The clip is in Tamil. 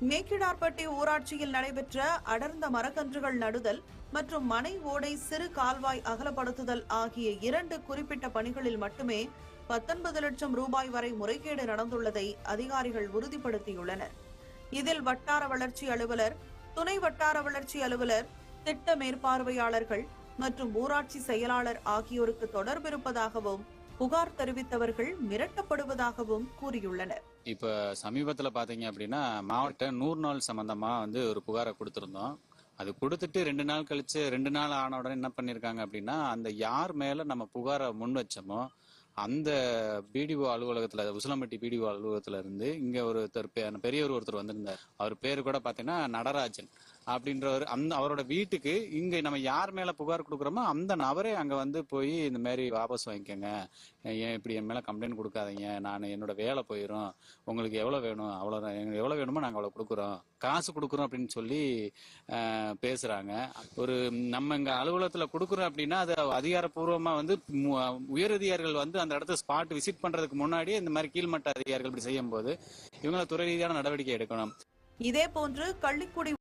மேக்கிடார்பட்டி ஊராட்சியில் நடைபெற்ற அடர்ந்த மரக்கன்றுகள் நடுதல் மற்றும் மனை ஓடை சிறு கால்வாய் அகலப்படுத்துதல் ஆகிய 2 குறிப்பிட்ட பணிகளில் மட்டுமே 19 லட்சம் ரூபாய் வரை முறைகேடு நடந்துள்ளதை அதிகாரிகள் உறுதிப்படுத்தியுள்ளனர். இதில் வட்டார வளர்ச்சி அலுவலர், துணை வட்டார வளர்ச்சி அலுவலர், திட்ட மேற்பார்வையாளர்கள் மற்றும் ஊராட்சி செயலாளர் ஆகியோருக்கு தொடர்பு இருப்பதாகவும் புகார் தெரிவித்தவர்கள் மிரட்டப்படுவதாகவும் கூறியுள்ளனர். இப்ப சமீபத்துல பாத்தீங்க அப்படின்னா மாவட்ட 100 நாள் சம்பந்தமா ஒரு புகாரை கொடுத்திருந்தோம். அது கொடுத்துட்டு 2 நாள் கழிச்சு 2 நாள் ஆன உடனே என்ன பண்ணிருக்காங்க அப்படின்னா, அந்த யார் மேல நம்ம புகாரை முன் வச்சோமோ அந்த பிடிஓ அலுவலகத்துல, உசிலம்பட்டி பிடிஓ அலுவலகத்துல இருந்து இங்க பெரியவர் ஒருத்தர் வந்திருந்தார். அவர் பேரு கூட பாத்தீங்கன்னா நடராஜன் அப்படின்றவர். அவரோட வீட்டுக்கு இங்க நம்ம யார் மேல புகார் கொடுக்குறோமோ அந்த நபரே அங்க போய் இந்த மாதிரி வாபஸ் வாங்கிக்கோங்க, ஏன் இப்படி என் மேல கம்ப்ளைண்ட் கொடுக்காதீங்க, நான் என்னோட வேலை போயிடும், உங்களுக்கு எவ்வளவு வேணும் அவ்வளவு, எவ்வளவு வேணுமோ நாங்க அவ்வளவு கொடுக்குறோம், காசு கொடுக்குறோம் அப்படின்னு சொல்லி பேசுறாங்க. நம்ம இங்க அலுவலகத்துல கொடுக்குறோம் அப்படின்னா அது அதிகாரப்பூர்வமா உயரதிகாரிகள் அந்த இடத்த ஸ்பாட் விசிட் பண்றதுக்கு முன்னாடியே இந்த மாதிரி கீழ்மட்ட அதிகாரிகள் இப்படி செய்யும் போது இவங்களை துறை ரீதியான நடவடிக்கை எடுக்கணும். இதே போன்று கள்ளிக்குடி